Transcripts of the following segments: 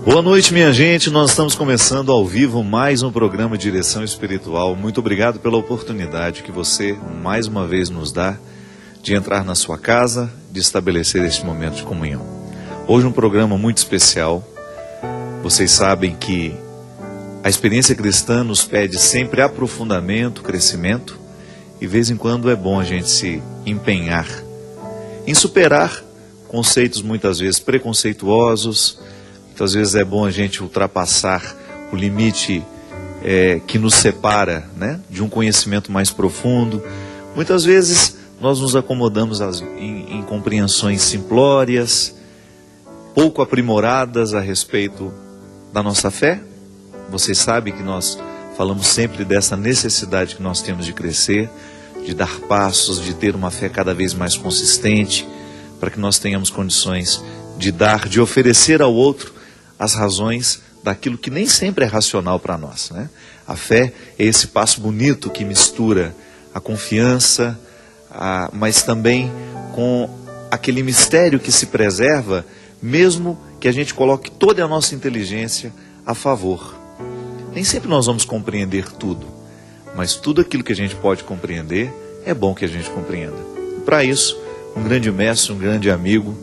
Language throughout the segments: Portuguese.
Boa noite, minha gente. Nós estamos começando ao vivo mais um programa Direção Espiritual. Muito obrigado pela oportunidade que você mais uma vez nos dá de entrar na sua casa, de estabelecer este momento de comunhão. Hoje um programa muito especial. Vocês sabem que a experiência cristã nos pede sempre aprofundamento, crescimento, e de vez em quando é bom a gente se empenhar em superar conceitos muitas vezes preconceituosos. Muitas vezes é bom a gente ultrapassar o limite que nos separa, né, de um conhecimento mais profundo. Muitas vezes nós nos acomodamos em compreensões simplórias, pouco aprimoradas a respeito da nossa fé. Vocês sabem que nós falamos sempre dessa necessidade que nós temos de crescer, de dar passos, de ter uma fé cada vez mais consistente, para que nós tenhamos condições de dar, de oferecer ao outro as razões daquilo que nem sempre é racional para nós, né? A fé é esse passo bonito que mistura a confiança, mas também com aquele mistério que se preserva, mesmo que a gente coloque toda a nossa inteligência a favor. Nem sempre nós vamos compreender tudo, mas tudo aquilo que a gente pode compreender, é bom que a gente compreenda. Para isso, um grande mestre, um grande amigo,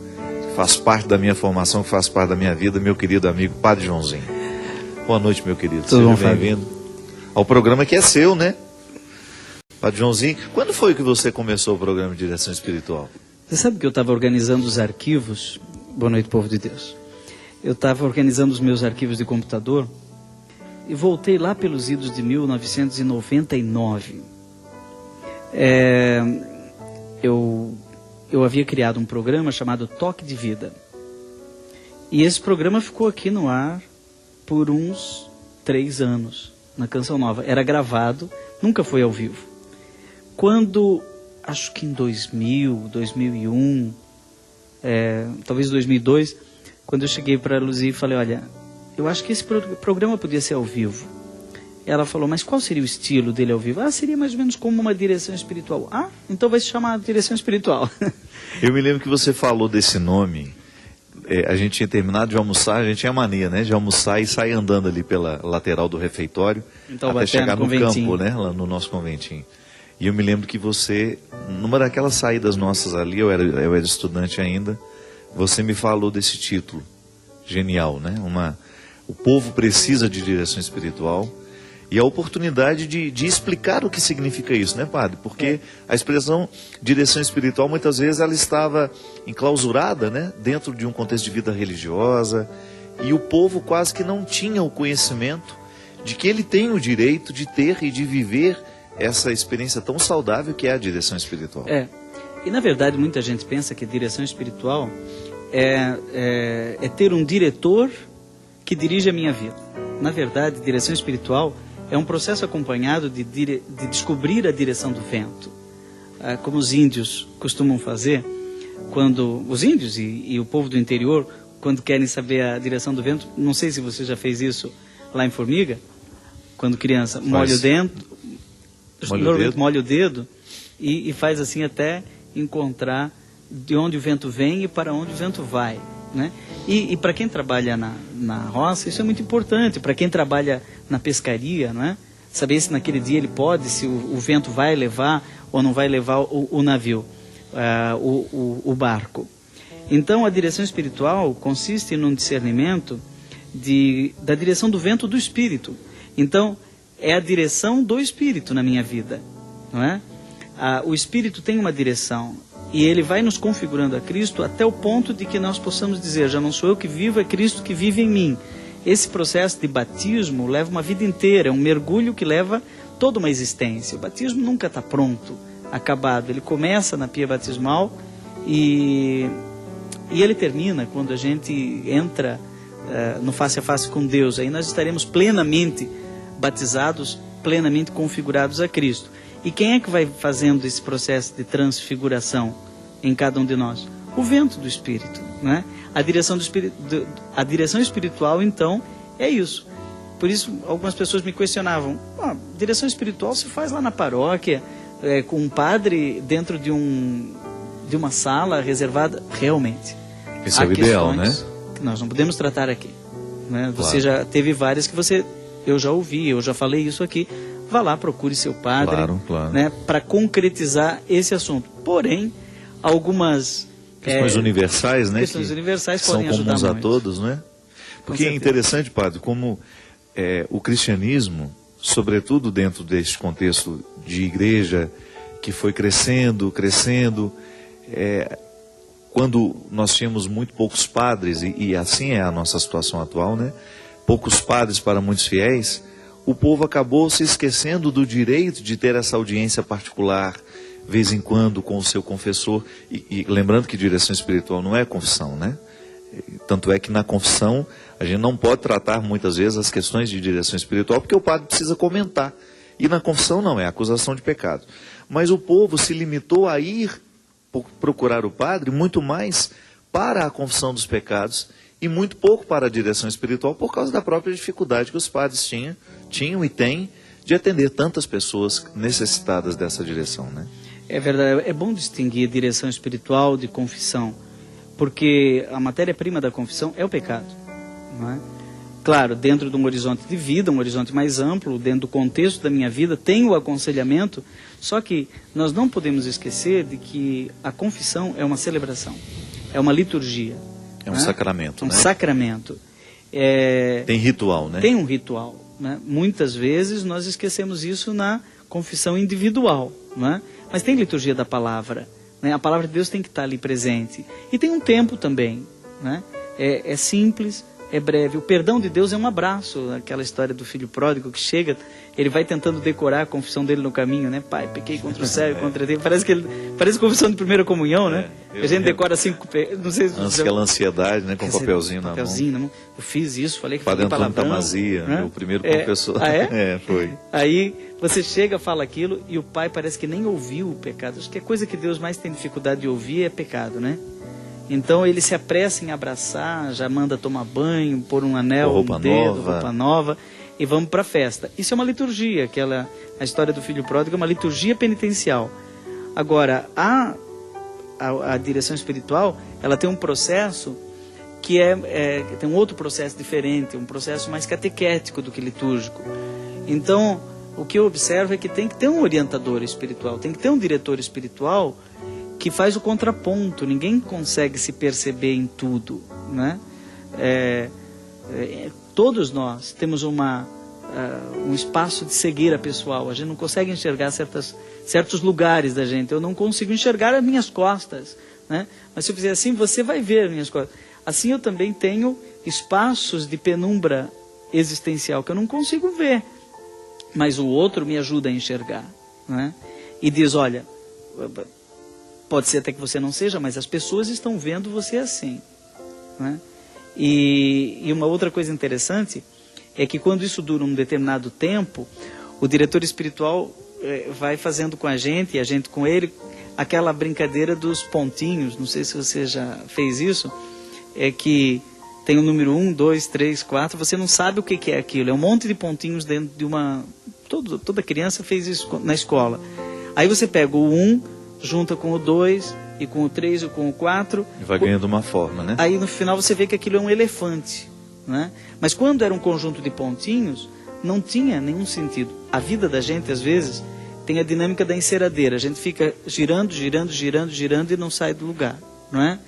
faz parte da minha formação, que faz parte da minha vida, meu querido amigo Padre Joãozinho. Boa noite, meu querido. Tudo Seja bem-vindo ao programa que é seu, né? Padre Joãozinho, quando foi que você começou o programa de Direção Espiritual? Você sabe que eu estava organizando os arquivos. Boa noite, povo de Deus. Eu estava organizando os meus arquivos de computador e voltei lá pelos idos de 1999. Eu havia criado um programa chamado Toque de Vida. E esse programa ficou aqui no ar por uns 3 anos, na Canção Nova. Era gravado, nunca foi ao vivo. Quando, acho que em 2000, 2001, talvez 2002, quando eu cheguei para a Luzia e falei, olha, eu acho que esse programa podia ser ao vivo. Ela falou, mas qual seria o estilo dele ao vivo? Seria mais ou menos como uma direção espiritual. Então vai se chamar direção espiritual. Eu me lembro que você falou desse nome. A gente tinha terminado de almoçar, a gente tinha mania, né, de almoçar e sair andando ali pela lateral do refeitório, então, até chegar no campo, né, lá no nosso conventinho. E eu me lembro que você, numa daquelas saídas nossas ali, eu era estudante ainda, você me falou desse título genial, né? O povo precisa de direção espiritual. E a oportunidade de explicar o que significa isso, né, padre? Porque a expressão direção espiritual, muitas vezes, ela estava enclausurada, né, dentro de um contexto de vida religiosa, e o povo quase que não tinha o conhecimento de que ele tem o direito de ter e de viver essa experiência tão saudável que é a direção espiritual. E na verdade muita gente pensa que a direção espiritual é ter um diretor que dirige a minha vida. Na verdade, direção espiritual é um processo acompanhado de descobrir a direção do vento. Como os índios costumam fazer, quando os índios e o povo do interior, quando querem saber a direção do vento, não sei se você já fez isso lá em Formiga, quando criança, molha o dedo e faz assim até encontrar de onde o vento vem e para onde o vento vai, né? E para quem trabalha na roça, isso é muito importante. Para quem trabalha na pescaria, não é? Saber se naquele dia ele pode, se o vento vai levar ou não vai levar o navio, o barco. Então a direção espiritual consiste num discernimento da direção do vento do Espírito. Então é a direção do Espírito na minha vida, não é? O Espírito tem uma direção. E ele vai nos configurando a Cristo até o ponto de que nós possamos dizer, já não sou eu que vivo, é Cristo que vive em mim. Esse processo de batismo leva uma vida inteira, é um mergulho que leva toda uma existência. O batismo nunca está pronto, acabado. Ele começa na pia batismal e ele termina quando a gente entra no face a face com Deus. Aí nós estaremos plenamente batizados, plenamente configurados a Cristo. E quem é que vai fazendo esse processo de transfiguração em cada um de nós? O vento do Espírito, né? A direção espiritual, então, é isso. Por isso, algumas pessoas me questionavam, direção espiritual se faz lá na paróquia, com um padre dentro de uma sala reservada. Realmente. Esse é o ideal, né? Que nós não podemos tratar aqui. né? Claro. Você já teve várias que eu já ouvi, eu já falei isso aqui. Vá lá, procure seu padre, Claro. né, para concretizar esse assunto. Porém, algumas questões universais, né? Questões universais são podem ajudar comuns a muito. todos, né? Porque é interessante, padre, como o cristianismo, sobretudo dentro deste contexto de igreja que foi crescendo, quando nós tínhamos muito poucos padres, e assim é a nossa situação atual, né? Poucos padres para muitos fiéis, o povo acabou se esquecendo do direito de ter essa audiência particular, vez em quando, com o seu confessor. E lembrando que direção espiritual não é confissão, né? Tanto é que na confissão a gente não pode tratar muitas vezes as questões de direção espiritual, porque o padre precisa comentar. E na confissão não, é acusação de pecado. Mas o povo se limitou a ir procurar o padre muito mais para a confissão dos pecados e muito pouco para a direção espiritual, por causa da própria dificuldade que os padres tinham e têm de atender tantas pessoas necessitadas dessa direção, né? É verdade, é bom distinguir direção espiritual de confissão, porque a matéria-prima da confissão é o pecado, não é? Claro, dentro de um horizonte de vida, um horizonte mais amplo, dentro do contexto da minha vida, tem o aconselhamento, só que nós não podemos esquecer de que a confissão é uma celebração, é uma liturgia. É um sacramento, né? Um sacramento. Tem ritual, né? Tem um ritual, né? Muitas vezes nós esquecemos isso na confissão individual, né? Mas tem liturgia da palavra, né? A palavra de Deus tem que estar ali presente. E tem um tempo também, né? É simples, é breve. O perdão de Deus é um abraço. Aquela história do filho pródigo que chega, ele vai tentando decorar a confissão dele no caminho, né? Pai, pequei contra o céu e contra ti. Parece confissão de primeira comunhão, né? A gente decora 5, não sei se aquela ansiedade, né? Com um papelzinho na mão. Eu fiz isso, falei que Padre falei Antônio Tamazia, né? O primeiro professor. Ah, é? Foi. Aí você chega, fala aquilo e o pai parece que nem ouviu o pecado. Acho que a coisa que Deus mais tem dificuldade de ouvir é pecado, né? Então ele se apressa em abraçar, já manda tomar banho, pôr um anel, roupa nova, e vamos para a festa. Isso é uma liturgia, a história do filho pródigo é uma liturgia penitencial. Agora, a direção espiritual, ela tem um processo que tem um outro processo diferente, um processo mais catequético do que litúrgico. Então, o que eu observo é que tem que ter um orientador espiritual, tem que ter um diretor espiritual que faz o contraponto. Ninguém consegue se perceber em tudo, né? Todos nós temos um espaço de cegueira pessoal. A gente não consegue enxergar certos lugares da gente. Eu não consigo enxergar as minhas costas, né? Mas se eu fizer assim, você vai ver as minhas costas. Assim eu também tenho espaços de penumbra existencial que eu não consigo ver, mas o outro me ajuda a enxergar, né? E diz, olha, pode ser até que você não seja, mas as pessoas estão vendo você assim, né? E uma outra coisa interessante é que quando isso dura um determinado tempo, o diretor espiritual vai fazendo com a gente, e a gente com ele, aquela brincadeira dos pontinhos. Não sei se você já fez isso. É que tem o número 1, 2, 3, 4, você não sabe o que é aquilo. É um monte de pontinhos dentro de uma... Toda criança fez isso na escola. Aí você pega o 1, junta com o 2, e com o 3, e com o 4... E vai ganhando uma forma, né? Aí no final você vê que aquilo é um elefante, né? Mas quando era um conjunto de pontinhos, não tinha nenhum sentido. A vida da gente, às vezes, tem a dinâmica da enceradeira. A gente fica girando e não sai do lugar, não é?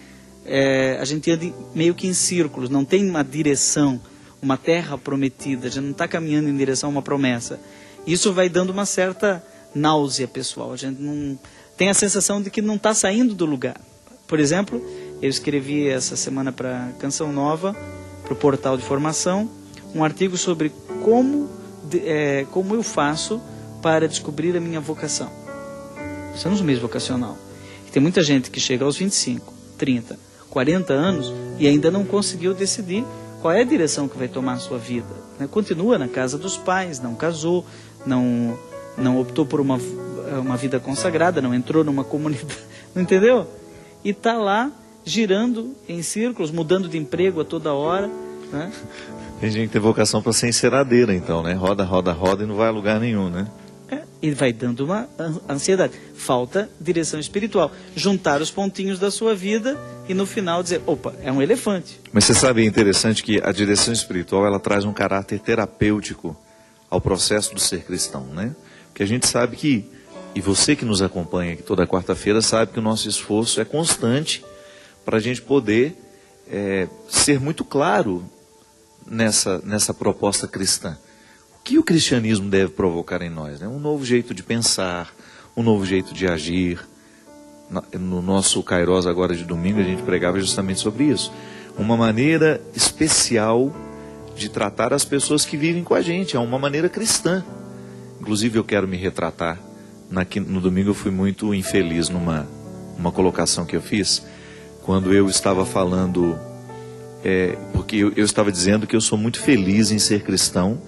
A gente anda meio que em círculos, não tem uma direção, uma terra prometida, a gente não está caminhando em direção a uma promessa. Isso vai dando uma certa náusea pessoal, a gente não tem a sensação de que não está saindo do lugar. Por exemplo, eu escrevi essa semana para Canção Nova, para o portal de formação, um artigo sobre como eu faço para descobrir a minha vocação. Somos um mês vocacional. E tem muita gente que chega aos 25, 30, 40 anos e ainda não conseguiu decidir qual é a direção que vai tomar a sua vida, né? Continua na casa dos pais, não casou, não optou por uma vida consagrada, não entrou numa comunidade, não entendeu? E está lá girando em círculos, mudando de emprego a toda hora, né? Tem gente que tem vocação para ser enceradeira, então, né? Roda e não vai a lugar nenhum, né? E vai dando uma ansiedade. Falta direção espiritual. Juntar os pontinhos da sua vida e no final dizer, opa, é um elefante. Mas você sabe, é interessante que a direção espiritual, ela traz um caráter terapêutico ao processo do ser cristão, né? Porque a gente sabe que, e você que nos acompanha aqui toda quarta-feira, sabe que o nosso esforço é constante para a gente poder ser muito claro nessa proposta cristã. O que o cristianismo deve provocar em nós? Né? Um novo jeito de pensar, um novo jeito de agir. No nosso Kairos agora de domingo a gente pregava justamente sobre isso. Uma maneira especial de tratar as pessoas que vivem com a gente, é uma maneira cristã. Inclusive eu quero me retratar. No domingo eu fui muito infeliz numa colocação que eu fiz, quando eu estava falando, porque eu estava dizendo que eu sou muito feliz em ser cristão,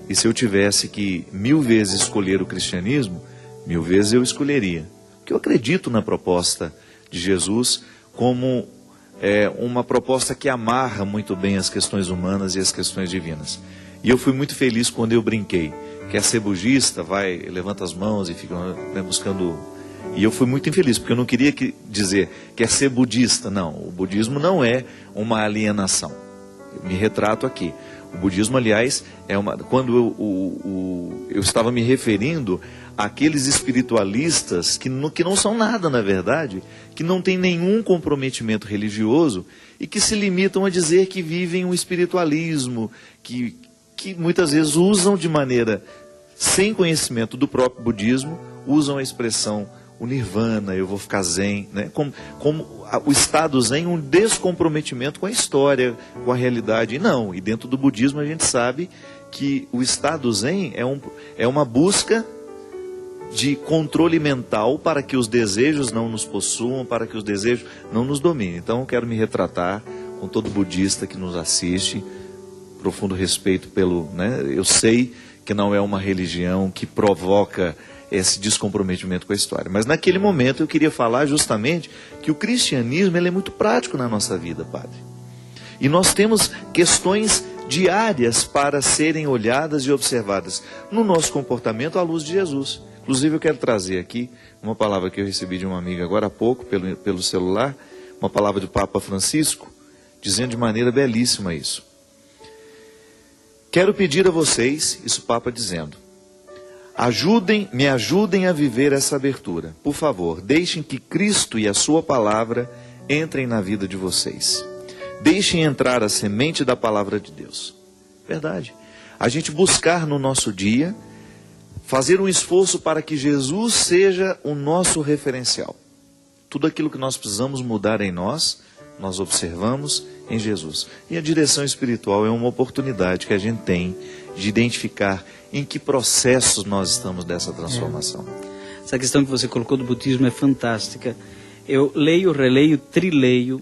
e se eu tivesse que 1000 vezes escolher o cristianismo, 1000 vezes eu escolheria. Porque eu acredito na proposta de Jesus como uma proposta que amarra muito bem as questões humanas e as questões divinas. E eu fui muito feliz quando eu brinquei. Quer ser budista, levanta as mãos e fica buscando... E eu fui muito infeliz, porque eu não queria dizer, quer ser budista. Não, o budismo não é uma alienação. Eu me retrato aqui. O budismo, aliás, quando eu estava me referindo àqueles espiritualistas que não são nada, na verdade, que não têm nenhum comprometimento religioso e que se limitam a dizer que vivem um espiritualismo, que muitas vezes usam de maneira sem conhecimento do próprio budismo, usam a expressão o nirvana, eu vou ficar zen, né? Como o estado zen, um descomprometimento com a história, com a realidade. E dentro do budismo a gente sabe que o estado zen é uma busca de controle mental para que os desejos não nos possuam, para que os desejos não nos dominem. Então eu quero me retratar com todo budista que nos assiste, profundo respeito pelo... né? Eu sei que não é uma religião que provoca esse descomprometimento com a história. Mas naquele momento eu queria falar justamente que o cristianismo ele é muito prático na nossa vida, padre. E nós temos questões diárias para serem olhadas e observadas no nosso comportamento à luz de Jesus. Inclusive eu quero trazer aqui uma palavra que eu recebi de uma amiga agora há pouco pelo celular, uma palavra do Papa Francisco, dizendo de maneira belíssima isso. Quero pedir a vocês, isso o Papa dizendo, me ajudem a viver essa abertura. Por favor, deixem que Cristo e a sua palavra entrem na vida de vocês. Deixem entrar a semente da palavra de Deus. Verdade. A gente buscar no nosso dia, fazer um esforço para que Jesus seja o nosso referencial. Tudo aquilo que nós precisamos mudar em nós observamos em Jesus. E a direção espiritual é uma oportunidade que a gente tem de identificar em que processos nós estamos dessa transformação. Essa questão que você colocou do budismo é fantástica. Eu leio, releio, trileio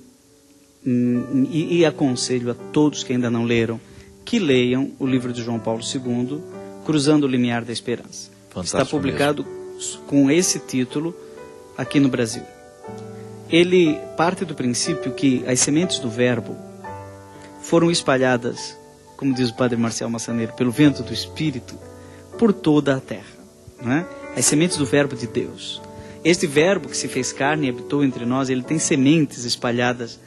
e aconselho a todos que ainda não leram que leiam o livro de João Paulo II, Cruzando o Limiar da Esperança. Fantástico. Está publicado mesmo com esse título aqui no Brasil. Ele parte do princípio que as sementes do verbo foram espalhadas, como diz o padre Marcial Massaneiro, pelo vento do Espírito, por toda a terra. Não é? As sementes do verbo de Deus. Este verbo que se fez carne e habitou entre nós, ele tem sementes espalhadas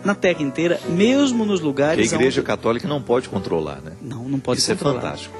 na terra inteira, mesmo nos lugares que a Igreja Católica não pode controlar, né? Não pode controlar. Isso é fantástico.